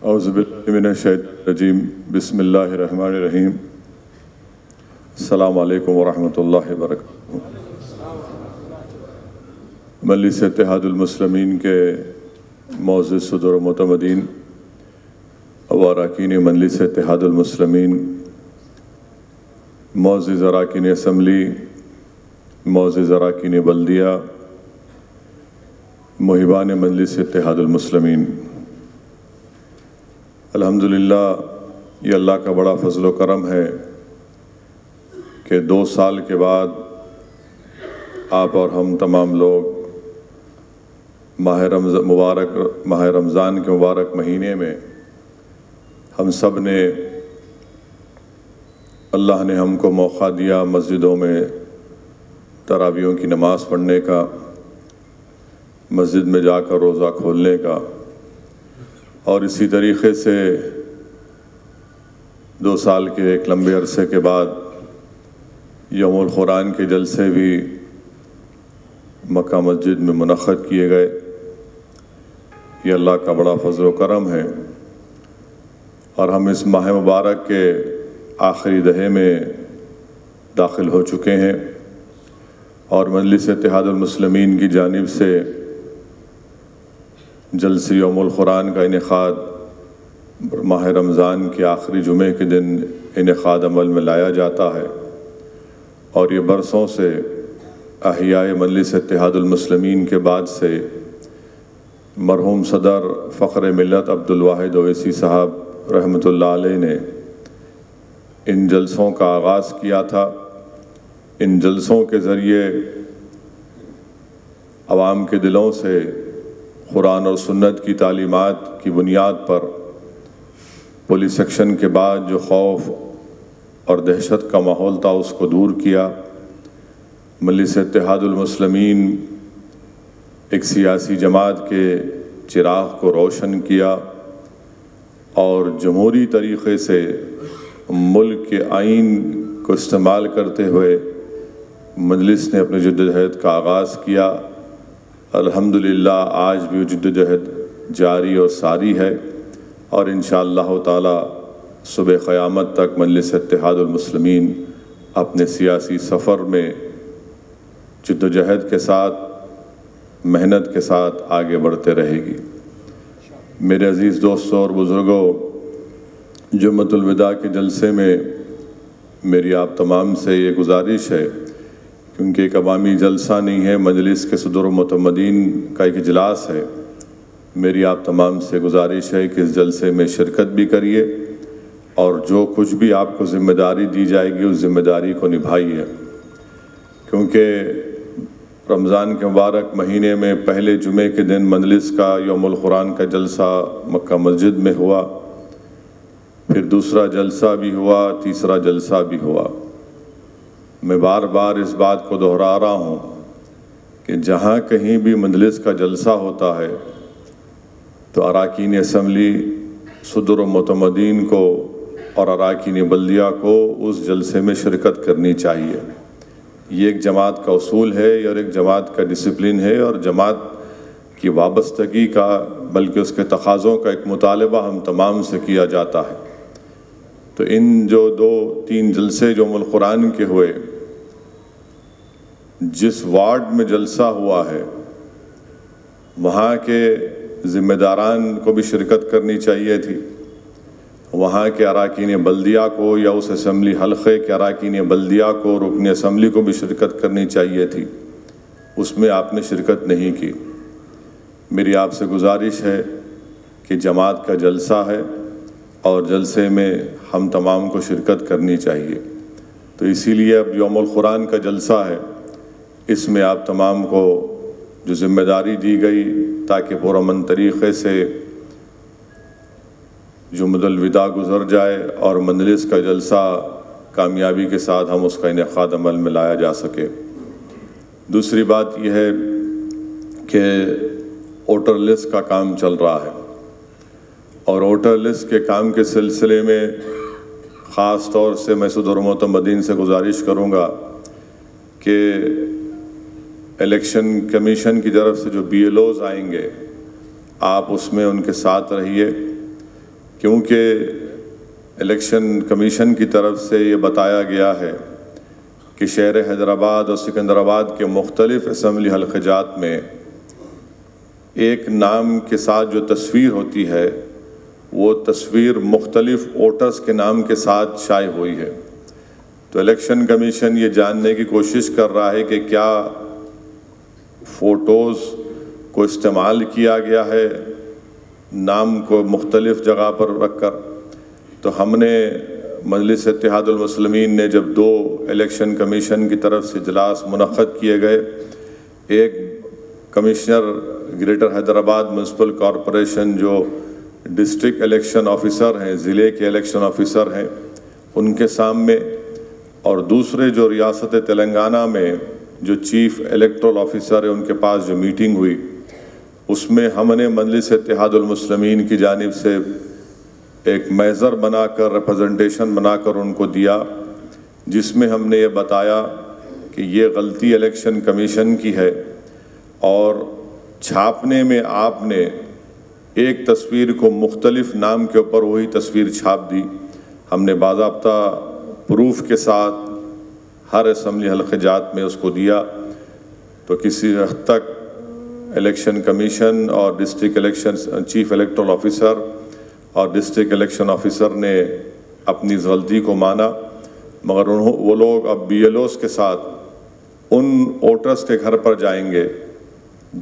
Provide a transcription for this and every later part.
اعوذ باللہ من الشیطان الرجیم بسم اللہ الرحمن الرحیم السلام علیکم ورحمۃ اللہ وبرکاتہ۔ مجلس اتحاد المسلمین کے معزز صدر و معتمدین و اراکین مجلس اتحاد المسلمین، معزز اراکین اسمبلی، معزز اراکین بلدیہ، محبان مجلس اتحاد المسلمین، الحمدللہ یہ اللہ کا بڑا فضل و کرم ہے کہ 2 سال کے بعد آپ اور ہم تمام لوگ ماہ رمضان کے مبارک مہینے میں ہم سب نے، اللہ نے ہم کو موقع دیا مسجدوں میں تراویحوں کی نماز پڑھنے کا، مسجد میں جا کر روزہ کھولنے کا، اور اسی طریقے سے 2 سال کے ایک لمبے عرصے کے بعد یوم القرآن کے جلسے بھی مکہ مسجد میں منعقد کیے گئے۔ یہ اللہ کا بڑا فضل و کرم ہے، اور ہم اس ماہ مبارک کے آخری دہے میں داخل ہو چکے ہیں، اور مجلس اتحاد المسلمین کی جانب سے جلسے یوم القرآن کا انعقاد ماہ رمضان کے آخری جمعے کے دن انعقاد عمل میں لایا جاتا ہے، اور یہ برسوں سے احیاء مجلس اتحاد المسلمین کے بعد سے مرحوم صدر فخر ملت عبدالواحد اویسی صاحب رحمۃ اللہ علیہ نے ان جلسوں کا آغاز کیا تھا۔ ان جلسوں کے ذریعے عوام کے دلوں سے قرآن اور سنت کی تعلیمات کی بنیاد پر پولیس ایکشن کے بعد جو خوف اور دہشت کا ماحول تھا اس کو دور کیا۔ مجلس اتحاد المسلمین ایک سیاسی جماعت کے چراغ کو روشن کیا، اور جمہوری طریقے سے ملک کے آئین کو استعمال کرتے ہوئے مجلس نے اپنے جدوجہد کا آغاز کیا۔ الحمدللہ آج بھی وہ جدوجہد جاری اور ساری ہے، اور انشاءاللہ تعالی صبح قیامت تک مجلس اتحاد المسلمین اپنے سیاسی سفر میں جدوجہد کے ساتھ، محنت کے ساتھ آگے بڑھتے رہے گی۔ میرے عزیز دوستوں اور بزرگوں، جمعۃ الوداع کے جلسے میں میری آپ تمام سے یہ گزارش ہے، کیونکہ ایک عوامی جلسہ نہیں ہے، مجلس کے صدر و معتمدین کا ایک اجلاس ہے، میری آپ تمام سے گزارش ہے کہ اس جلسے میں شرکت بھی کریے، اور جو کچھ بھی آپ کو ذمہ داری دی جائے گی اس ذمہ داری کو نبھائیے، کیونکہ رمضان کے مبارک مہینے میں پہلے جمعے کے دن مجلس کا یوم القرآن کا جلسہ مکہ مسجد میں ہوا، پھر دوسرا جلسہ بھی ہوا، تیسرا جلسہ بھی ہوا۔ میں بار بار اس بات کو دہرا رہا ہوں کہ جہاں کہیں بھی مجلس کا جلسہ ہوتا ہے تو اراکین اسمبلی، صدر و معتمدین کو اور اراکین بلدیہ کو اس جلسے میں شرکت کرنی چاہیے۔ یہ ایک جماعت کا اصول ہے، اور ایک جماعت کا ڈسپلن ہے، اور جماعت کی وابستگی کا بلکہ اس کے تقاضوں کا ایک مطالبہ ہم تمام سے کیا جاتا ہے۔ تو ان جو 2-3 جلسے جو یوم القرآن کے ہوئے، جس وارڈ میں جلسہ ہوا ہے وہاں کے ذمہ داران کو بھی شرکت کرنی چاہیے تھی، وہاں کے اراکین بلدیہ کو یا اس اسمبلی حلقے کے اراکین بلدیہ کو، رکن اسمبلی کو بھی شرکت کرنی چاہیے تھی، اس میں آپ نے شرکت نہیں کی۔ میری آپ سے گزارش ہے کہ جماعت کا جلسہ ہے، اور جلسے میں ہم تمام کو شرکت کرنی چاہیے۔ تو اسی لیے اب یوم القرآن کا جلسہ ہے، اس میں آپ تمام کو جو ذمہ داری دی گئی تاکہ پرامن طریقے سے جمعۃ الوداع گزر جائے اور مجلس کا جلسہ کامیابی کے ساتھ ہم اس کا انعقاد عمل میں لایا جا سکے۔ دوسری بات یہ ہے کہ ووٹر لسٹ کا کام چل رہا ہے، اور ووٹر لسٹ کے کام کے سلسلے میں خاص طور سے میں صدر و معتمدین سے گزارش کروں گا کہ الیکشن کمیشن کی طرف سے جو BLOs آئیں گے، آپ اس میں ان کے ساتھ رہیے، کیونکہ الیکشن کمیشن کی طرف سے یہ بتایا گیا ہے کہ شہر حیدرآباد اور سکندرآباد کے مختلف اسمبلی حلقہ جات میں ایک نام کے ساتھ جو تصویر ہوتی ہے وہ تصویر مختلف ووٹرز کے نام کے ساتھ شائع ہوئی ہے. تو الیکشن کمیشن یہ جاننے کی کوشش کر رہا ہے کہ کیا فوٹوز کو استعمال کیا گیا ہے نام کو مختلف جگہ پر رکھ کر. تو ہم نے مجلس اتحاد المسلمین نے جب 2 الیکشن کمیشن کی طرف سے اجلاس منعقد کیے گئے، ایک commissioner greater Hyderabad municipal corporation جو ڈسٹرکٹ الیکشن آفیسر ہیں، ضلع کے الیکشن آفیسر ہیں، ان کے سامنے، اور دوسرے جو ریاست تلنگانہ میں جو چیف الیکٹورل آفیسر ہے ان کے پاس جو میٹنگ ہوئی، اس میں ہم نے مجلس اتحاد المسلمین کی جانب سے ایک محضر بنا کر ریپرزنٹیشن بنا کر ان کو دیا، جس میں ہم نے یہ بتایا کہ یہ غلطی الیکشن کمیشن کی ہے اور چھاپنے میں آپ نے ایک تصویر کو مختلف نام کے اوپر وہی تصویر چھاپ دی. ہم نے باضابطہ پروف کے ساتھ ہر اسمبلی حلقہ جات میں اس کو دیا. تو کسی حد تک الیکشن کمیشن اور district election chief electoral officer اور ڈسٹرکٹ الیکشن آفیسر نے اپنی غلطی کو مانا، مگر وہ لوگ اب BLOs کے ساتھ ان ووٹرز کے گھر پر جائیں گے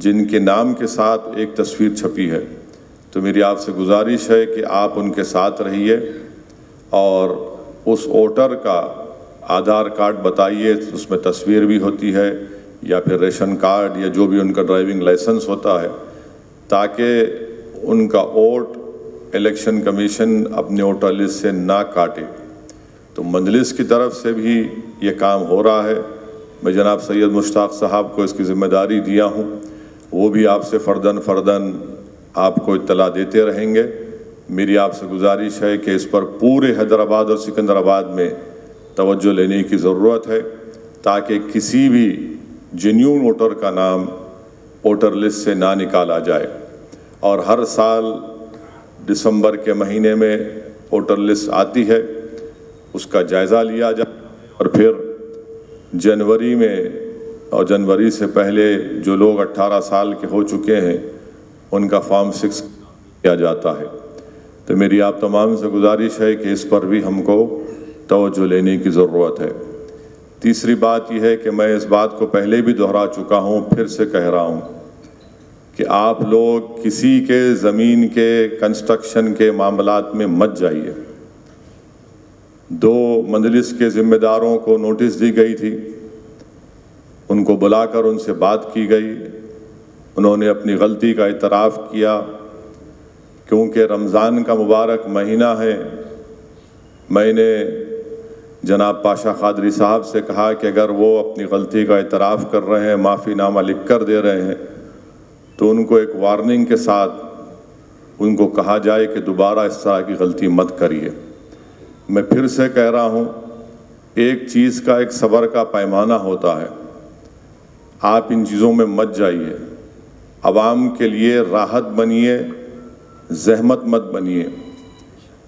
جن کے نام کے ساتھ ایک تصویر چھپی ہے. تو میری آپ سے گزارش ہے کہ آپ ان کے ساتھ رہیے اور اس ووٹر کا آدھار کارڈ بتائیے، اس میں تصویر بھی ہوتی ہے یا پھر ریشن کارڈ یا جو بھی ان کا ڈرائیونگ لائسنس ہوتا ہے، تاکہ ان کا ووٹ الیکشن کمیشن اپنے ووٹر لسٹ سے نہ کاٹے. تو مجلس کی طرف سے بھی یہ کام ہو رہا ہے. میں جناب سید مشتاق صاحب کو اس کی ذمہ داری دیا ہوں، وہ بھی آپ سے فرداً آپ کو اطلاع دیتے رہیں گے. میری آپ سے گزارش ہے کہ اس پر پورے حیدرآباد اور سکندرآباد میں توجہ لینے کی ضرورت ہے، تاکہ کسی بھی جینیون ووٹر کا نام ووٹر لسٹ سے نہ نکالا جائے. اور ہر سال دسمبر کے مہینے میں ووٹر لسٹ آتی ہے، اس کا جائزہ لیا جائے اور پھر جنوری میں اور جنوری سے پہلے جو لوگ 18 سال کے ہو چکے ہیں ان کا فارم 6 کیا جاتا ہے. تو میری آپ تمام سے گزارش ہے کہ اس پر بھی ہم کو توجہ لینے کی ضرورت ہے. تیسری بات یہ ہے کہ میں اس بات کو پہلے بھی دہرا چکا ہوں، پھر سے کہہ رہا ہوں کہ آپ لوگ کسی کے زمین کے کنسٹرکشن کے معاملات میں مت جائیے. 2 مجلس کے ذمہ داروں کو نوٹس دی گئی تھی، ان کو بلا کر ان سے بات کی گئی، انہوں نے اپنی غلطی کا اعتراف کیا. کیونکہ رمضان کا مبارک مہینہ ہے، میں نے جناب پاشا قادری صاحب سے کہا کہ اگر وہ اپنی غلطی کا اعتراف کر رہے ہیں، معافی نامہ لکھ کر دے رہے ہیں، تو ان کو ایک وارننگ کے ساتھ ان کو کہا جائے کہ دوبارہ اس طرح کی غلطی مت کریے. میں پھر سے کہہ رہا ہوں، ایک چیز کا ایک صبر کا پیمانہ ہوتا ہے. آپ ان چیزوں میں مت جائیے، عوام کے لیے راحت بنیے، زحمت مت بنیے.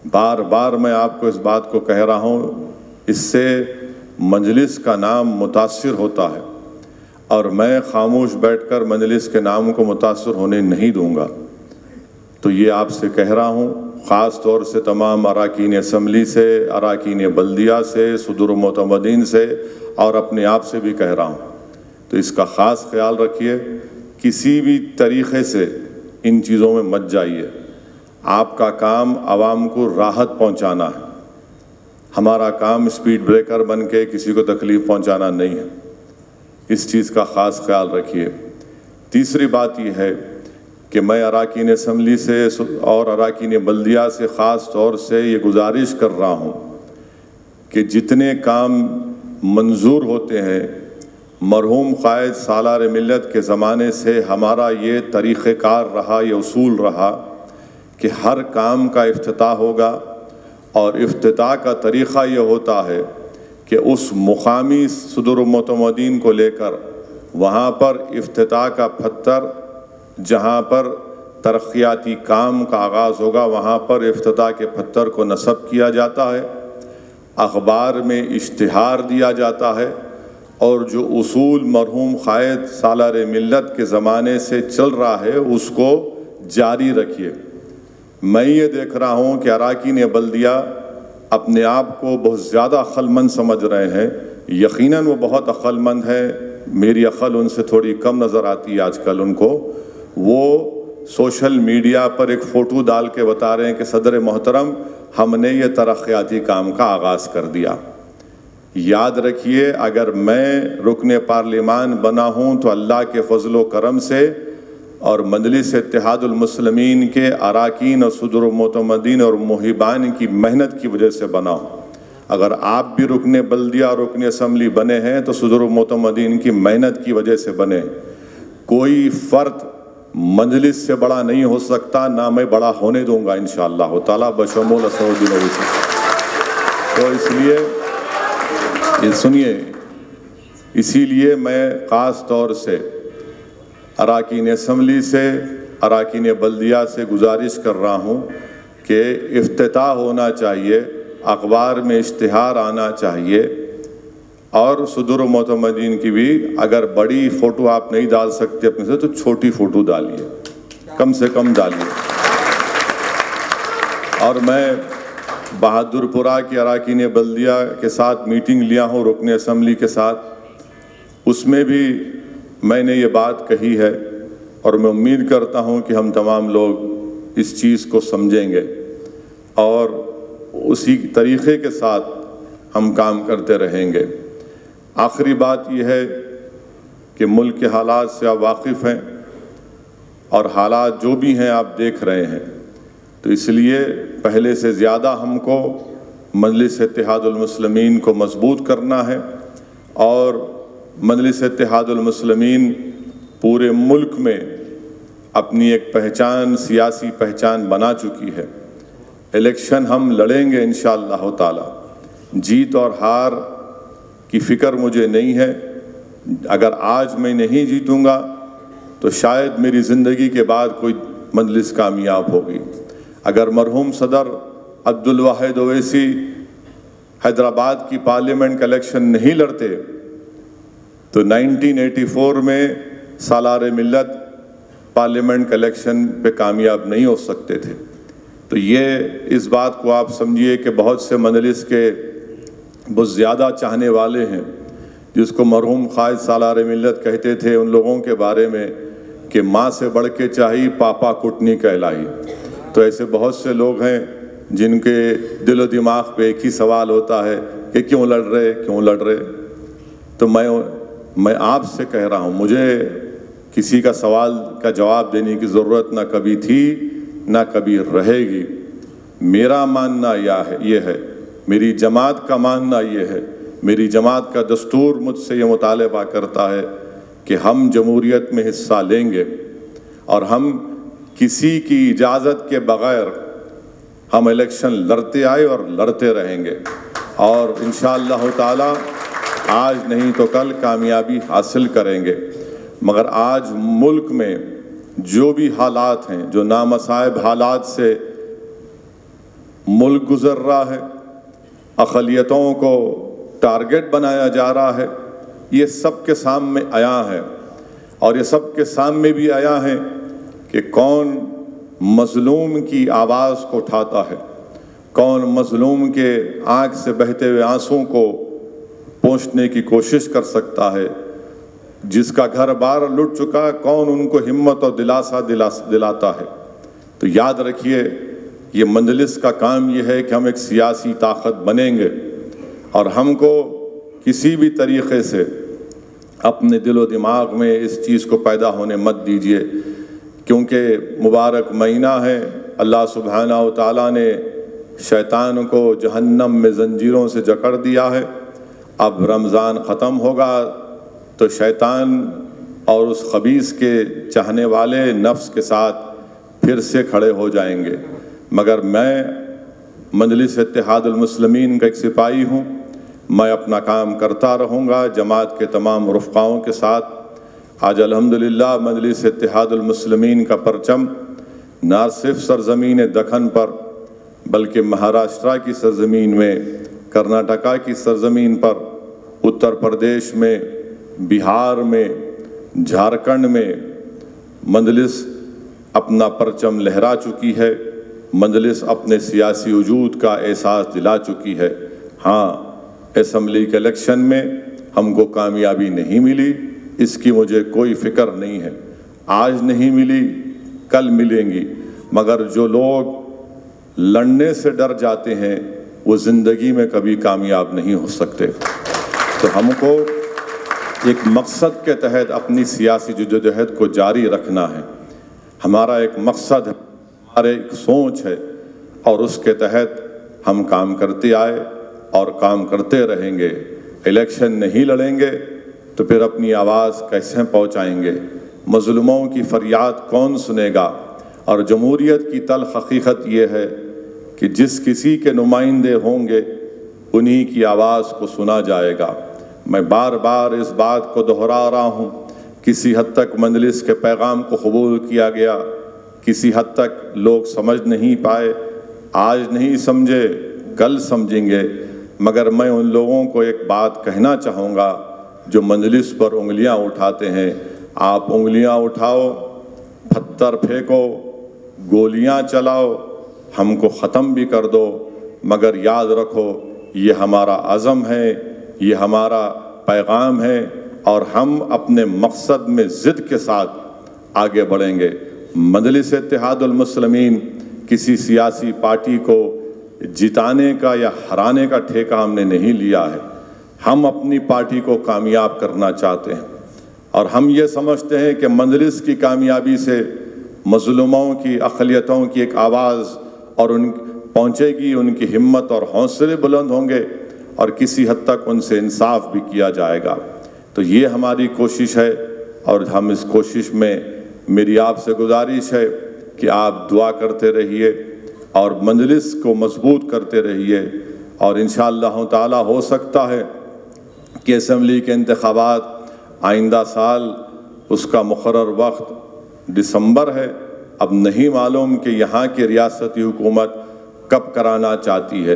بار بار میں آپ کو اس بات کو کہہ رہا ہوں، اس سے مجلس کا نام متاثر ہوتا ہے اور میں خاموش بیٹھ کر مجلس کے نام کو متاثر ہونے نہیں دوں گا. تو یہ آپ سے کہہ رہا ہوں، خاص طور سے تمام اراکین اسمبلی سے، اراکین بلدیہ سے، صدور و معتمدین سے اور اپنے آپ سے بھی کہہ رہا ہوں. تو اس کا خاص خیال رکھیے، کسی بھی طریقے سے ان چیزوں میں مت جائیے. آپ کا کام عوام کو راحت پہنچانا ہے، ہمارا کام اسپیڈ بریکر بن کے کسی کو تکلیف پہنچانا نہیں ہے. اس چیز کا خاص خیال رکھیے. تیسری بات یہ ہے کہ میں اراکین اسمبلی سے اور اراکین بلدیہ سے خاص طور سے یہ گزارش کر رہا ہوں کہ جتنے کام منظور ہوتے ہیں، مرحوم قائد سالار ملت کے زمانے سے ہمارا یہ طریقہ کار رہا، یہ اصول رہا کہ ہر کام کا افتتاح ہوگا، اور افتتاح کا طریقہ یہ ہوتا ہے کہ اس مقامی صدور و معتمدین کو لے کر وہاں پر افتتاح کا پتھر جہاں پر ترقیاتی کام کا آغاز ہوگا وہاں پر افتتاح کے پتھر کو نصب کیا جاتا ہے، اخبار میں اشتہار دیا جاتا ہے، اور جو اصول مرحوم قائد سالار ملت کے زمانے سے چل رہا ہے اس کو جاری رکھیے۔ میں یہ دیکھ رہا ہوں کہ اراکین بلدیہ اپنے آپ کو بہت زیادہ عقل مند سمجھ رہے ہیں، یقیناً وہ بہت عقل مند ہے، میری عقل ان سے تھوڑی کم نظر آتی ہے آج کل ان کو۔ وہ سوشل میڈیا پر ایک فوٹو ڈال کے بتا رہے ہیں کہ صدر محترم ہم نے یہ ترقیاتی کام کا آغاز کر دیا۔ یاد رکھیے اگر میں رکن پارلیمان بنا ہوں تو اللہ کے فضل و کرم سے اور مجلس اتحاد المسلمین کے اراکین اور صدر و معتمدین اور محبان کی محنت کی وجہ سے بنا ہوں۔ اگر آپ بھی رکن بلدیہ اور رکن اسمبلی بنے ہیں تو صدر و معتمدین کی محنت کی وجہ سے بنے۔ کوئی فرد مجلس سے بڑا نہیں ہو سکتا، نہ میں بڑا ہونے دوں گا انشاءاللہ تعالیٰ بشمول اسدالدین اویسی۔ تو اس لیے سنیے، اسی لیے میں خاص طور سے اراکین اسمبلی سے، اراکین بلدیہ سے گزارش کر رہا ہوں کہ افتتاح ہونا چاہیے، اخبار میں اشتہار آنا چاہیے، اور صدر و معتمدین کی بھی اگر بڑی فوٹو آپ نہیں ڈال سکتے اپنے سے تو چھوٹی فوٹو ڈالیے، کم سے کم ڈالیے۔ اور میں بہادر پورہ کی اراکین بلدیہ کے ساتھ میٹنگ لیا ہوں رکن اسمبلی کے ساتھ، اس میں بھی میں نے یہ بات کہی ہے، اور میں امید کرتا ہوں کہ ہم تمام لوگ اس چیز کو سمجھیں گے اور اسی طریقے کے ساتھ ہم کام کرتے رہیں گے۔ آخری بات یہ ہے کہ ملک کے حالات سے آپ واقف ہیں، اور حالات جو بھی ہیں آپ دیکھ رہے ہیں، تو اس لیے پہلے سے زیادہ ہم کو مجلس اتحاد المسلمین کو مضبوط کرنا ہے، اور مجلس اتحاد المسلمین پورے ملک میں اپنی ایک پہچان، سیاسی پہچان بنا چکی ہے۔ الیکشن ہم لڑیں گے انشاءاللہ تعالی، جیت اور ہار کی فکر مجھے نہیں ہے۔ اگر آج میں نہیں جیتوں گا تو شاید میری زندگی کے بعد کوئی مجلس کامیاب ہوگی۔ اگر مرحوم صدر عبدالواحد اویسی حیدرآباد کی پارلیمنٹ کا الیکشن نہیں لڑتے تو 1984 میں سالار ملت پارلیمنٹ کا الیکشن پہ کامیاب نہیں ہو سکتے تھے۔ تو یہ اس بات کو آپ سمجھیے کہ بہت سے مجلس کے بہت زیادہ چاہنے والے ہیں، جس کو مرحوم قائد سالار ملت کہتے تھے ان لوگوں کے بارے میں کہ ماں سے بڑھ کے چاہی پاپا کٹنی کہلائی۔ تو ایسے بہت سے لوگ ہیں جن کے دل و دماغ پہ ایک ہی سوال ہوتا ہے کہ کیوں لڑ رہے۔ تو میں آپ سے کہہ رہا ہوں، مجھے کسی کا سوال کا جواب دینے کی ضرورت نہ کبھی تھی نہ کبھی رہے گی۔ میرا ماننا یہ ہے، میری جماعت کا ماننا یہ ہے، میری جماعت کا دستور مجھ سے یہ مطالبہ کرتا ہے کہ ہم جمہوریت میں حصہ لیں گے، اور ہم کسی کی اجازت کے بغیر ہم الیکشن لڑتے آئے اور لڑتے رہیں گے، اور انشاءاللہ تعالی آج نہیں تو کل کامیابی حاصل کریں گے۔ مگر آج ملک میں جو بھی حالات ہیں، جو نامصائب حالات سے ملک گزر رہا ہے، اقلیتوں کو ٹارگٹ بنایا جا رہا ہے، یہ سب کے سامنے آیا ہے، اور یہ سب کے سامنے بھی آیا ہے کہ کون مظلوم کی آواز کو اٹھاتا ہے، کون مظلوم کے آنکھ سے بہتے ہوئے آنسوں کو پہنچنے کی کوشش کر سکتا ہے، جس کا گھر بار لٹ چکا کون ان کو ہمت اور دلاسا دلاتا ہے۔ تو یاد رکھیے، یہ مجلس کا کام یہ ہے کہ ہم ایک سیاسی طاقت بنیں گے، اور ہم کو کسی بھی طریقے سے اپنے دل و دماغ میں اس چیز کو پیدا ہونے مت دیجیے، کیونکہ مبارک مہینہ ہے، اللہ سبحانہ و تعالیٰ نے شیطان کو جہنم میں زنجیروں سے جکڑ دیا ہے۔ اب رمضان ختم ہوگا تو شیطان اور اس خبیث کے چاہنے والے نفس کے ساتھ پھر سے کھڑے ہو جائیں گے، مگر میں مجلس اتحاد المسلمین کا ایک سپاہی ہوں، میں اپنا کام کرتا رہوں گا جماعت کے تمام رفقاؤں کے ساتھ۔ آج الحمدللہ مجلس اتحاد المسلمین کا پرچم نہ صرف سرزمین دکن پر بلکہ مہاراشٹرا کی سرزمین میں، کرناٹکا کی سرزمین پر، اتر پردیش میں، بہار میں، جھارکھنڈ میں مجلس اپنا پرچم لہرا چکی ہے، مجلس اپنے سیاسی وجود کا احساس دلا چکی ہے۔ ہاں، اسمبلی کے الیکشن میں ہم کو کامیابی نہیں ملی، اس کی مجھے کوئی فکر نہیں ہے، آج نہیں ملی کل ملیں گی، مگر جو لوگ لڑنے سے ڈر جاتے ہیں وہ زندگی میں کبھی کامیاب نہیں ہو سکتے۔ تو ہم کو ایک مقصد کے تحت اپنی سیاسی جدوجہد کو جاری رکھنا ہے۔ ہمارا ایک مقصد ہے، ہمارے ایک سوچ ہے، اور اس کے تحت ہم کام کرتے آئے اور کام کرتے رہیں گے۔ الیکشن نہیں لڑیں گے تو پھر اپنی آواز کیسے پہنچائیں گے؟ مظلوموں کی فریاد کون سنے گا؟ اور جمہوریت کی تلخ حقیقت یہ ہے کہ جس کسی کے نمائندے ہوں گے انہی کی آواز کو سنا جائے گا۔ میں بار بار اس بات کو دہرا رہا ہوں، کسی حد تک مجلس کے پیغام کو قبول کیا گیا، کسی حد تک لوگ سمجھ نہیں پائے، آج نہیں سمجھے کل سمجھیں گے، مگر میں ان لوگوں کو ایک بات کہنا چاہوں گا جو مجلس پر انگلیاں اٹھاتے ہیں، آپ انگلیاں اٹھاؤ، پتھر پھینکو، گولیاں چلاؤ، ہم کو ختم بھی کر دو، مگر یاد رکھو یہ ہمارا عزم ہے، یہ ہمارا پیغام ہے، اور ہم اپنے مقصد میں ضد کے ساتھ آگے بڑھیں گے۔ مجلس اتحاد المسلمین کسی سیاسی پارٹی کو جتانے کا یا ہرانے کا ٹھیکہ ہم نے نہیں لیا ہے، ہم اپنی پارٹی کو کامیاب کرنا چاہتے ہیں، اور ہم یہ سمجھتے ہیں کہ مجلس کی کامیابی سے مظلوموں کی، اقلیتوں کی ایک آواز اور ان پہنچے گی، ان کی ہمت اور حوصلے بلند ہوں گے، اور کسی حد تک ان سے انصاف بھی کیا جائے گا۔ تو یہ ہماری کوشش ہے، اور ہم اس کوشش میں میری آپ سے گزارش ہے کہ آپ دعا کرتے رہیے اور مجلس کو مضبوط کرتے رہیے، اور انشاءاللہ تعالی ہو سکتا ہے کہ اسمبلی کے انتخابات آئندہ سال، اس کا مقرر وقت دسمبر ہے، اب نہیں معلوم کہ یہاں کی ریاستی حکومت کب کرانا چاہتی ہے۔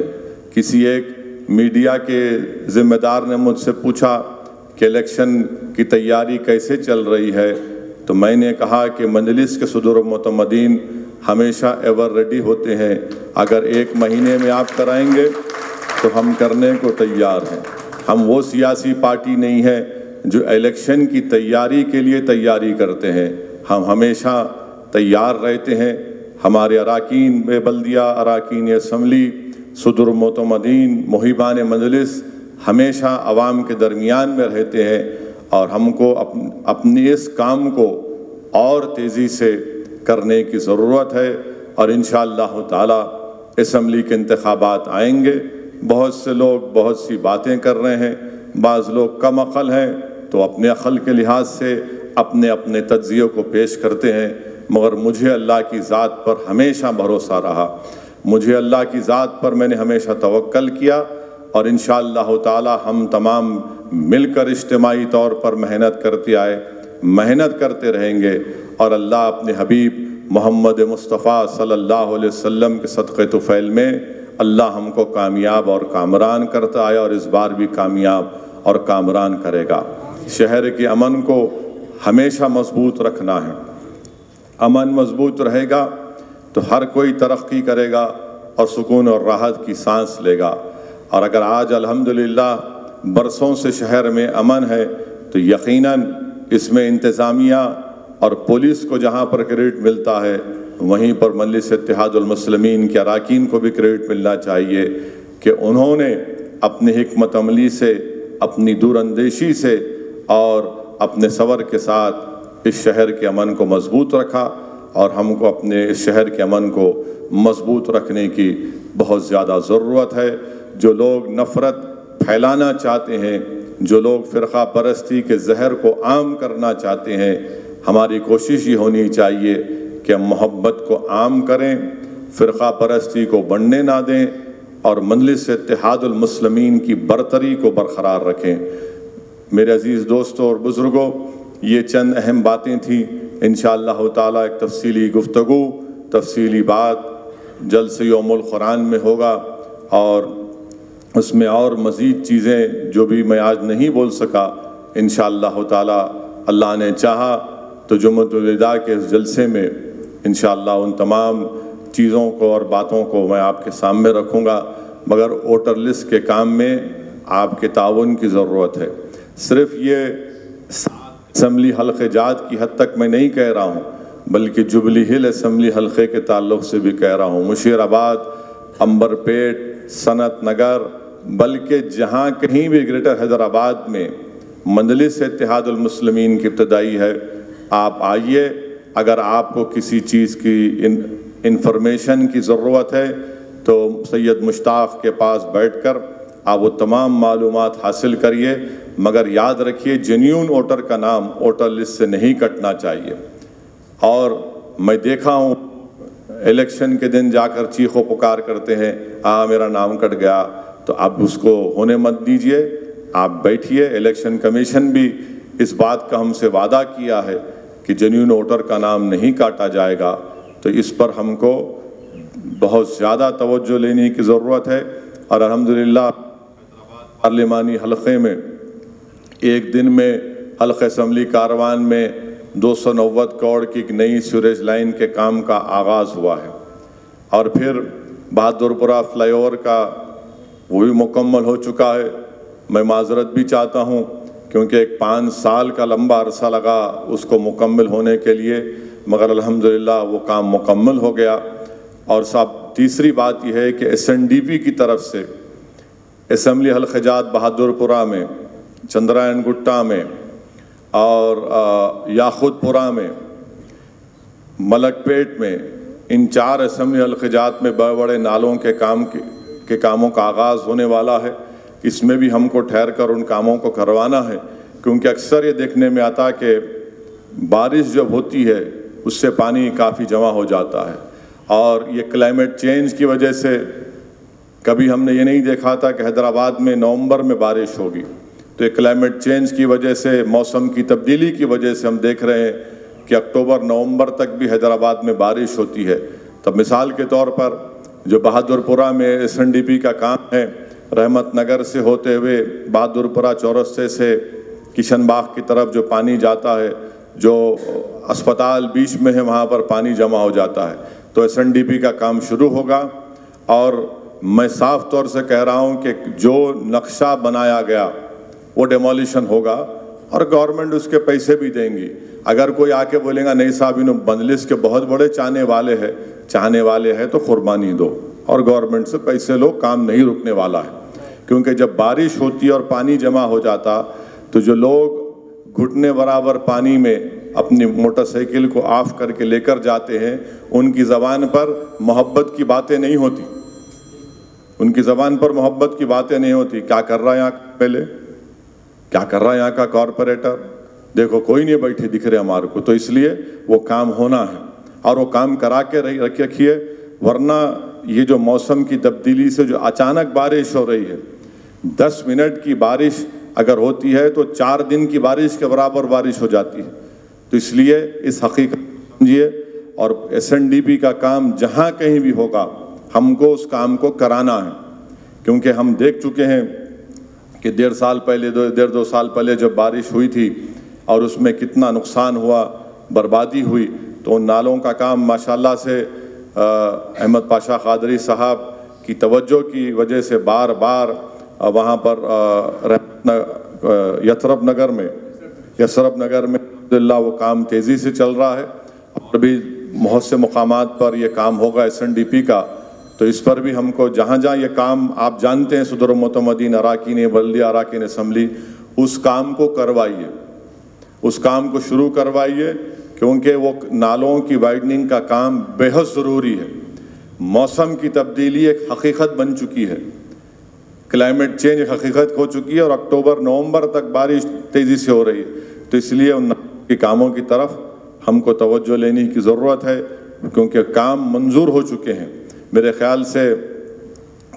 کسی ایک میڈیا کے ذمہ دار نے مجھ سے پوچھا کہ الیکشن کی تیاری کیسے چل رہی ہے، تو میں نے کہا کہ مجلس کے صدور و معتمدین ہمیشہ ایور ریڈی ہوتے ہیں، اگر 1 مہینے میں آپ کرائیں گے تو ہم کرنے کو تیار ہیں۔ ہم وہ سیاسی پارٹی نہیں ہے جو الیکشن کی تیاری کے لیے تیاری کرتے ہیں، ہم ہمیشہ تیار رہتے ہیں۔ ہمارے اراکین بلدیہ، اراکین اسمبلی، صدور و معتمدین، محبان مجلس ہمیشہ عوام کے درمیان میں رہتے ہیں، اور ہم کو اپنی اس کام کو اور تیزی سے کرنے کی ضرورت ہے، اور انشاءاللہ تعالی اسمبلی کے انتخابات آئیں گے۔ بہت سے لوگ بہت سی باتیں کر رہے ہیں، بعض لوگ کم عقل ہیں تو اپنے عقل کے لحاظ سے اپنے اپنے تجزیوں کو پیش کرتے ہیں، مگر مجھے اللہ کی ذات پر ہمیشہ بھروسہ رہا، مجھے اللہ کی ذات پر میں نے ہمیشہ توکل کیا، اور انشاءاللہ تعالی ہم تمام مل کر اجتماعی طور پر محنت کرتے آئے، محنت کرتے رہیں گے، اور اللہ اپنے حبیب محمد مصطفیٰ صلی اللہ علیہ وسلم کے صدقے طفیل میں اللہ ہم کو کامیاب اور کامران کرتا ہے، اور اس بار بھی کامیاب اور کامران کرے گا۔ شہر کے امن کو ہمیشہ مضبوط رکھنا ہے، امن مضبوط رہے گا تو ہر کوئی ترقی کرے گا اور سکون اور راحت کی سانس لے گا۔ اور اگر آج الحمدللہ برسوں سے شہر میں امن ہے تو یقیناً اس میں انتظامیہ اور پولیس کو جہاں پر کریڈٹ ملتا ہے وہیں پر مجلس اتحاد المسلمین کے اراکین کو بھی کریڈٹ ملنا چاہیے کہ انہوں نے اپنی حکمت عملی سے، اپنی دور اندیشی سے اور اپنے صبر کے ساتھ اس شہر کے امن کو مضبوط رکھا، اور ہم کو اپنے اس شہر کے امن کو مضبوط رکھنے کی بہت زیادہ ضرورت ہے۔ جو لوگ نفرت پھیلانا چاہتے ہیں، جو لوگ فرقہ پرستی کے زہر کو عام کرنا چاہتے ہیں، ہماری کوشش یہ ہونی چاہیے کہ ہم محبت کو عام کریں، فرقہ پرستی کو بڑھنے نہ دیں، اور مجلس اتحاد المسلمین کی برتری کو برقرار رکھیں۔ میرے عزیز دوستوں اور بزرگوں، یہ چند اہم باتیں تھیں، انشاءاللہ تعالی ایک تفصیلی گفتگو تفصیلی بات جلد سے یوم القرآن میں ہوگا، اور اس میں اور مزید چیزیں جو بھی میں آج نہیں بول سکا انشاءاللہ تعالی اللہ نے چاہا تو جمعۃ الوداع کے اس جلسے میں انشاءاللہ ان تمام چیزوں کو اور باتوں کو میں آپ کے سامنے رکھوں گا۔ مگر ووٹر لسٹ کے کام میں آپ کے تعاون کی ضرورت ہے۔ صرف یہ اسمبلی حلقہ جات کی حد تک میں نہیں کہہ رہا ہوں، بلکہ جبلی ہل اسمبلی حلقے کے تعلق سے بھی کہہ رہا ہوں، مشیر آباد، عنبر پیٹ، صنعت نگر، بلکہ جہاں کہیں بھی گریٹر حیدرآباد میں مجلس اتحاد المسلمین کی ابتدائی ہے، آپ آئیے۔ اگر آپ کو کسی چیز کی انفارمیشن کی ضرورت ہے تو سید مشتاق کے پاس بیٹھ کر آپ وہ تمام معلومات حاصل کریے، مگر یاد رکھیے جینیون ووٹر کا نام ووٹر لسٹ سے نہیں کٹنا چاہیے۔ اور میں دیکھا ہوں الیکشن کے دن جا کر چیخ و پکار کرتے ہیں میرا نام کٹ گیا، تو آپ اس کو ہونے مت دیجئے، آپ بیٹھیے۔ الیکشن کمیشن بھی اس بات کا ہم سے وعدہ کیا ہے کہ جینیون ووٹر کا نام نہیں کاٹا جائے گا، تو اس پر ہم کو بہت زیادہ توجہ لینے کی ضرورت ہے۔ اور الحمدللہ پارلیمانی حلقے میں ایک دن میں حلقہ اسمبلی کاروان میں 290 کروڑ کی ایک نئی سیوریج لائن کے کام کا آغاز ہوا ہے، اور پھر بہادر پورہ فلائی اوور کا وہ بھی مکمل ہو چکا ہے۔ میں معذرت بھی چاہتا ہوں کیونکہ ایک 5 سال کا لمبا عرصہ لگا اس کو مکمل ہونے کے لیے، مگر الحمدللہ وہ کام مکمل ہو گیا۔ اور تیسری بات یہ ہے کہ SNDP کی طرف سے اسمبلی حلقہ جات بہادر پورہ میں، چندرائن گٹا میں اور یاخود پورہ میں، ملک پیٹ میں، ان 4 اسمبلی حلقہ جات میں بڑے بڑے نالوں کے کاموں کا آغاز ہونے والا ہے۔ اس میں بھی ہم کو ٹھہر کر ان کاموں کو کروانا ہے، کیونکہ اکثر یہ دیکھنے میں آتا کہ بارش جب ہوتی ہے اس سے پانی کافی جمع ہو جاتا ہے، اور یہ کلائمیٹ چینج کی وجہ سے کبھی ہم نے یہ نہیں دیکھا تھا کہ حیدرآباد میں نومبر میں بارش ہوگی، تو یہ کلائمیٹ چینج کی وجہ سے، موسم کی تبدیلی کی وجہ سے ہم دیکھ رہے ہیں کہ اکتوبر نومبر تک بھی حیدرآباد میں بارش ہوتی ہے۔ تب مثال کے طور پر جو بہادر پورہ میں SNDP کا کام ہے، رحمت نگر سے ہوتے ہوئے بہادر پورہ چورستے سے کشن باغ کی طرف جو پانی جاتا ہے، جو اسپتال بیچ میں ہے وہاں پر پانی جمع ہو جاتا ہے، تو SNDP کا کام شروع ہوگا۔ اور میں صاف طور سے کہہ رہا ہوں کہ جو نقشہ بنایا گیا وہ ڈیمولیشن ہوگا، اور گورنمنٹ اس کے پیسے بھی دیں گی۔ اگر کوئی آ کے بولے گا نہیں صاحب انہوں مجلس کے بہت بڑے چاہنے والے ہیں تو قربانی دو، اور گورنمنٹ سے پیسے لو، کام نہیں رکنے والا ہے۔ کیونکہ جب بارش ہوتی اور پانی جمع ہو جاتا تو جو لوگ گھٹنے برابر پانی میں اپنی موٹر سائیکل کو آف کر کے لے کر جاتے ہیں، ان کی زبان پر محبت کی باتیں نہیں ہوتی، ان کی زبان پر محبت کی باتیں نہیں ہوتی۔ کیا کر رہا ہے یہاں پہلے، کیا کر رہا ہے یہاں کا کارپوریٹر، دیکھو کوئی نہیں بیٹھے دکھ رہے ہمارے کو، تو اس لیے وہ کام ہونا ہے، اور وہ کام کرا کے رکھیے، ورنہ یہ جو موسم کی تبدیلی سے جو اچانک بارش ہو رہی ہے، 10 منٹ کی بارش اگر ہوتی ہے تو 4 دن کی بارش کے برابر بارش ہو جاتی ہے۔ تو اس لیے اس حقیقت سمجھیے، اور SNDP کا کام جہاں کہیں بھی ہوگا ہم کو اس کام کو کرانا ہے، کیونکہ ہم دیکھ چکے ہیں کہ 1.5 سال پہلے 1.5-2 سال پہلے جب بارش ہوئی تھی اور اس میں کتنا نقصان ہوا، بربادی ہوئی، تو ان نالوں کا کام ماشاءاللہ سے احمد پاشا قادری صاحب کی توجہ کی وجہ سے بار بار وہاں پر یسرب نگر میں الحمدللہ وہ کام تیزی سے چل رہا ہے، اور بھی بہت سے مقامات پر یہ کام ہوگا SNDP کا۔ تو اس پر بھی ہم کو جہاں جہاں یہ کام آپ جانتے ہیں صدر المعتمدین اراکین بلدیہ اراکین اسمبلی، اس کام کو کروائیے، اس کام کو شروع کروائیے، کیونکہ وہ نالوں کی وائڈننگ کا کام بے حد ضروری ہے۔ موسم کی تبدیلی ایک حقیقت بن چکی ہے، کلائمیٹ چینج ایک حقیقت ہو چکی ہے، اور اکتوبر نومبر تک بارش تیزی سے ہو رہی ہے، تو اس لیے ان کے کاموں کی طرف ہم کو توجہ لینے کی ضرورت ہے، کیونکہ کام منظور ہو چکے ہیں۔ میرے خیال سے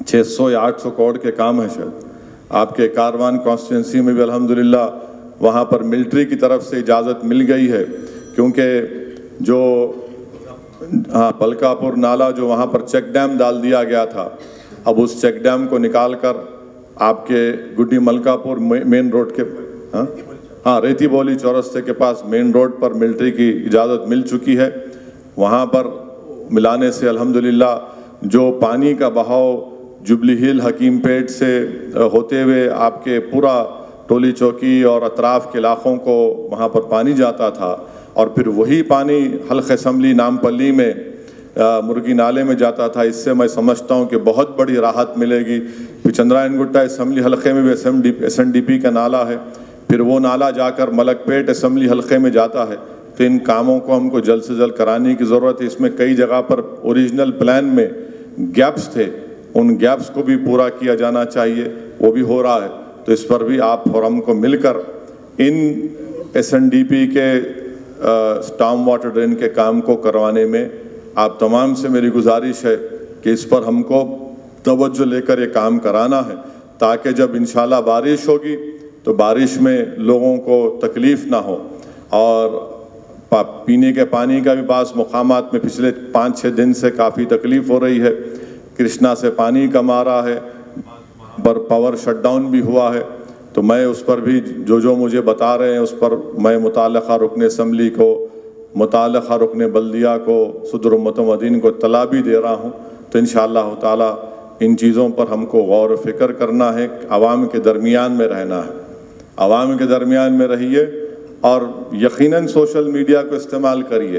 600 یا 800 کروڑ کے کام ہیں شاید آپ کے کاروان کانسٹیٹوئنسی میں بھی الحمدللہ، وہاں پر ملٹری کی طرف سے اجازت مل گئی ہے، کیونکہ جو ہاں پلکاپور نالا جو وہاں پر چیک ڈیم ڈال دیا گیا تھا، اب اس چیک ڈیم کو نکال کر آپ کے گڈی ملکاپور مین روڈ کے ریتی بولی چورستے کے پاس مین روڈ پر ملٹری کی اجازت مل چکی ہے، وہاں پر ملانے سے الحمدللہ جو پانی کا بہاؤ جبلی ہل حکیم پیٹ سے ہوتے ہوئے آپ کے پورا ٹولی چوکی اور اطراف کے علاقوں کو وہاں پر پانی جاتا تھا، اور پھر وہی پانی حلق اسمبلی نامپلی میں مرگی نالے میں جاتا تھا، اس سے میں سمجھتا ہوں کہ بہت بڑی راحت ملے گی۔ پھر چندرائن گٹا اسمبلی حلقے میں بھی ایس این ڈی پی کا نالا ہے، پھر وہ نالا جا کر ملک پیٹ اسمبلی حلقے میں جاتا ہے، تو ان کاموں کو ہم کو جلد سے جلد کرانے کی ضرورت ہے۔ اس میں کئی جگہ پر اوریجنل پلان میں گیپس تھے، ان گیپس کو بھی پورا کیا جانا چاہیے، وہ بھی ہو رہا ہے، تو اس پر بھی آپ اور ہم کو مل کر ان ایس این ڈی پی کے اسٹارم واٹر ڈرین کے کام کو کروانے میں آپ تمام سے میری گزارش ہے کہ اس پر ہم کو توجہ لے کر یہ کام کرانا ہے، تاکہ جب انشاءاللہ بارش ہوگی تو بارش میں لوگوں کو تکلیف نہ ہو۔ اور پینے کے پانی کا بھی بعض مقامات میں پچھلے 5-6 دن سے کافی تکلیف ہو رہی ہے، کرشنا سے پانی کم آ رہا ہے، پر پاور شٹ ڈاؤن بھی ہوا ہے، تو میں اس پر بھی جو مجھے بتا رہے ہیں اس پر میں متعلقہ رکن اسمبلی کو، متعلقہ رکن بلدیہ کو، صدر متمدین کو اطلاع بھی دے رہا ہوں، تو انشاءاللہ تعالی ان چیزوں پر ہم کو غور و فکر کرنا ہے، عوام کے درمیان میں رہنا ہے، عوام کے درمیان میں رہیے، اور یقیناً سوشل میڈیا کو استعمال کریے،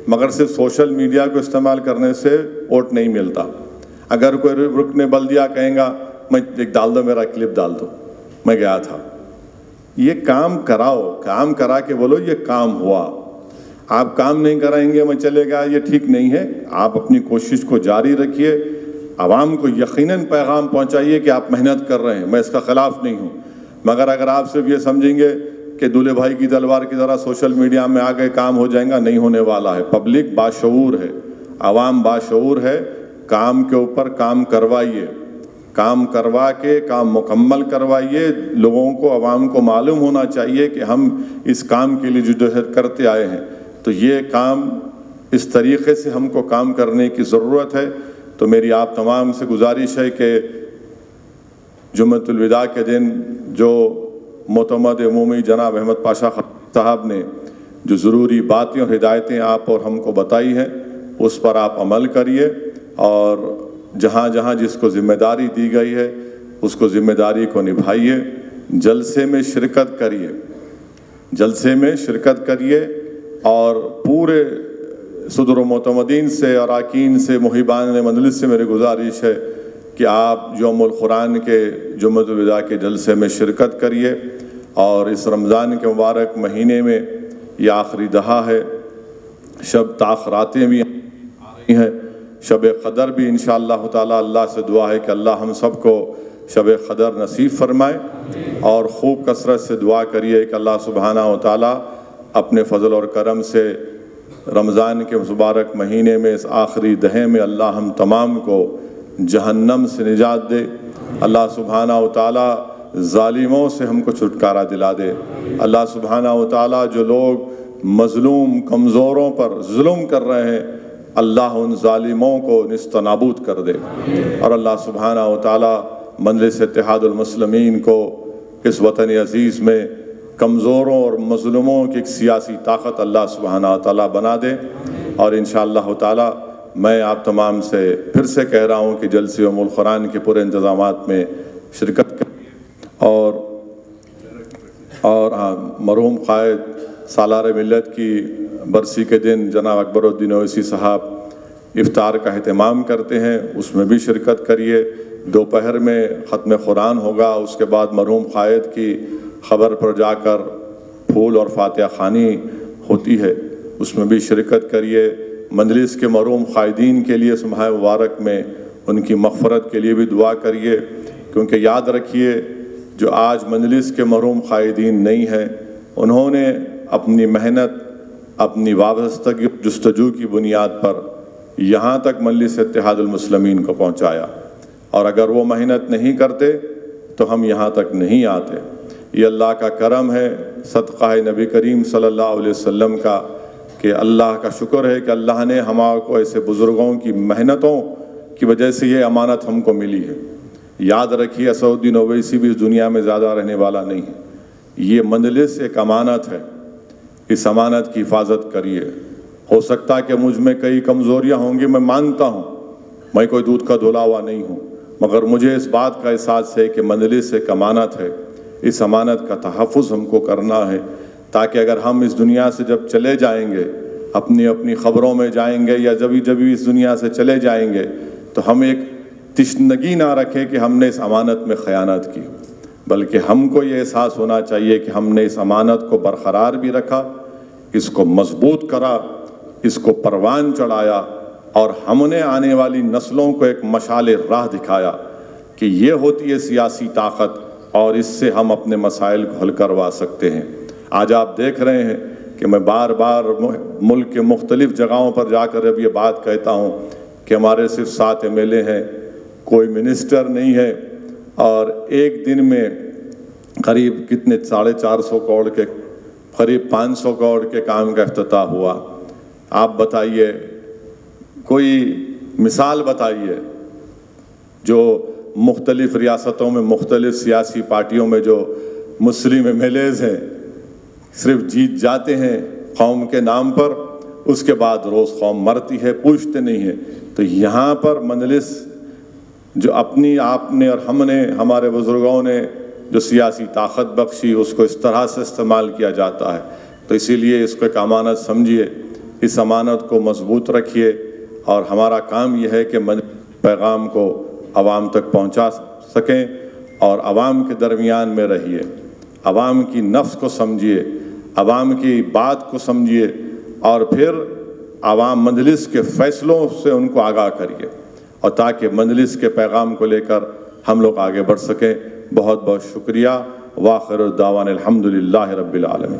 مگر صرف سوشل میڈیا کو استعمال کرنے سے ووٹ نہیں ملتا۔ اگر کوئی رکن بلدیہ کہیں گا میں ایک ڈال دو، میرا کلپ ڈال دو، میں گیا تھا، یہ کام کراؤ، کام کرا کے بولو یہ کام ہوا۔ آپ کام نہیں کرائیں گے میں چلے گا، یہ ٹھیک نہیں ہے۔ آپ اپنی کوشش کو جاری رکھیے، عوام کو یقیناً پیغام پہنچائیے کہ آپ محنت کر رہے ہیں، میں اس کا خلاف نہیں ہوں، مگر اگر آپ صرف یہ سمجھیں گے کہ دولے بھائی کی تلوار کی طرح سوشل میڈیا میں آگے کام ہو جائیں گا، نہیں ہونے والا ہے۔ پبلک باشعور ہے، عوام باشعور ہے، کام کے اوپر کام کروائیے، کام کروا کے کام مکمل کروائیے، لوگوں کو، عوام کو معلوم ہونا چاہیے کہ ہم اس کام کے لیے جدوجہد کرتے آئے ہیں، تو یہ کام اس طریقے سے ہم کو کام کرنے کی ضرورت ہے۔ تو میری آپ تمام سے گزارش ہے کہ جمعۃ الوداع کے دن جو معتمد عمومی جناب احمد پاشا صاحب نے جو ضروری باتیں اور ہدایتیں آپ اور ہم کو بتائی ہیں، اس پر آپ عمل کریے، اور جہاں جہاں جس کو ذمہ داری دی گئی ہے اس کو ذمہ داری کو نبھائیے، جلسے میں شرکت کریے، جلسے میں شرکت کریے، اور پورے صدر و معتمدین سے، اراکین سے، محبان مجلس سے میری گزارش ہے کہ آپ یوم القرآن کے جمعۃ الوداع کے جلسے میں شرکت کریے، اور اس رمضان کے مبارک مہینے میں یہ آخری دہا ہے، شب تاخراتیں بھی آ رہی ہیں، شب قدر بھی انشاءاللہ تعالی اللہ سے دعا ہے کہ اللہ ہم سب کو شب قدر نصیب فرمائے، اور خوب کثرت سے دعا کریے کہ اللہ سبحانہ و تعالی اپنے فضل اور کرم سے رمضان کے مبارک مہینے میں اس آخری دہے میں اللہ ہم تمام کو جہنم سے نجات دے، اللہ سبحانہ و تعالی ظالموں سے ہم کو چھٹکارا دلا دے، اللہ سبحانہ و تعالی جو لوگ مظلوم کمزوروں پر ظلم کر رہے ہیں اللہ ان ظالموں کو نیست و نابود کر دے، اور اللہ سبحانہ و تعالی مجلس اتحاد المسلمین کو اس وطن عزیز میں کمزوروں اور مظلوموں کی ایک سیاسی طاقت اللہ سبحانہ و تعالی بنا دے، اور انشاءاللہ تعالی میں آپ تمام سے پھر سے کہہ رہا ہوں کہ جلسے یوم القرآن کے پورے انتظامات میں شرکت کریں، اور مرحوم قائد سالار ملت کی برسی کے دن جناب اکبر الدین اویسی صاحب افطار کا اہتمام کرتے ہیں، اس میں بھی شرکت کریے۔ دوپہر میں ختم قرآن ہوگا، اس کے بعد مرحوم قائد کی خبر پر جا کر پھول اور فاتحہ خوانی ہوتی ہے، اس میں بھی شرکت کریے۔ مجلس کے مرحوم قائدین کے لیے ماہ مبارک میں ان کی مغفرت کے لیے بھی دعا کریے، کیونکہ یاد رکھیے جو آج مجلس کے مرحوم قائدین نہیں ہیں، انہوں نے اپنی محنت، اپنی وابستگی جستجو کی بنیاد پر یہاں تک مجلس اتحاد المسلمین کو پہنچایا، اور اگر وہ محنت نہیں کرتے تو ہم یہاں تک نہیں آتے۔ یہ اللہ کا کرم ہے، صدقہ نبی کریم صلی اللہ علیہ وسلم کا، کہ اللہ کا شکر ہے کہ اللہ نے ہمارے کو ایسے بزرگوں کی محنتوں کی وجہ سے یہ امانت ہم کو ملی ہے۔ یاد رکھیے اسد الدین اویسی بھی اس دنیا میں زیادہ رہنے والا نہیں ہے۔ یہ مجلس ایک امانت ہے، اس امانت کی حفاظت کریے۔ ہو سکتا ہے کہ مجھ میں کئی کمزوریاں ہوں گی، میں مانتا ہوں، میں کوئی دودھ کا دھلا ہوا نہیں ہوں، مگر مجھے اس بات کا احساس ہے کہ مجلس ایک امانت ہے۔ اس امانت کا تحفظ ہم کو کرنا ہے، تاکہ اگر ہم اس دنیا سے جب چلے جائیں گے، اپنی خبروں میں جائیں گے یا جب اس دنیا سے چلے جائیں گے، تو ہم ایک تشنگی نہ رکھیں کہ ہم نے اس امانت میں خیانت کی، بلکہ ہم کو یہ احساس ہونا چاہیے کہ ہم نے اس امانت کو برقرار بھی رکھا، اس کو مضبوط کرا، اس کو پروان چڑھایا، اور ہم نے آنے والی نسلوں کو ایک مشعل راہ دکھایا کہ یہ ہوتی ہے سیاسی طاقت، اور اس سے ہم اپنے مسائل کو حل کروا سکتے ہیں۔ آج آپ دیکھ رہے ہیں کہ میں بار بار ملک کے مختلف جگہوں پر جا کر اب یہ بات کہتا ہوں کہ ہمارے صرف 7 MLA ہیں، کوئی منسٹر نہیں ہے، اور ایک دن میں قریب کتنے 450 کروڑ کے قریب 500 کروڑ کے کام کا افتتاح ہوا۔ آپ بتائیے، کوئی مثال بتائیے جو مختلف ریاستوں میں مختلف سیاسی پارٹیوں میں جو مسلم MLAs ہیں صرف جیت جاتے ہیں قوم کے نام پر، اس کے بعد روز قوم مرتی ہے، پوچھتے نہیں ہیں۔ تو یہاں پر مجلس جو اپنی آپ نے اور ہم نے، ہمارے بزرگوں نے جو سیاسی طاقت بخشی، اس کو اس طرح سے استعمال کیا جاتا ہے۔ تو اسی لیے اس کو ایک امانت سمجھیے، اس امانت کو مضبوط رکھیے، اور ہمارا کام یہ ہے کہ پیغام کو عوام تک پہنچا سکیں، اور عوام کے درمیان میں رہیے، عوام کی نفس کو سمجھیے، عوام کی بات کو سمجھیے، اور پھر عوام مجلس کے فیصلوں سے ان کو آگاہ کریے، اور تاکہ مجلس کے پیغام کو لے کر ہم لوگ آگے بڑھ سکیں۔ بہت بہت شکریہ۔ وآخر الدعوانا الحمدللہ رب العالمین۔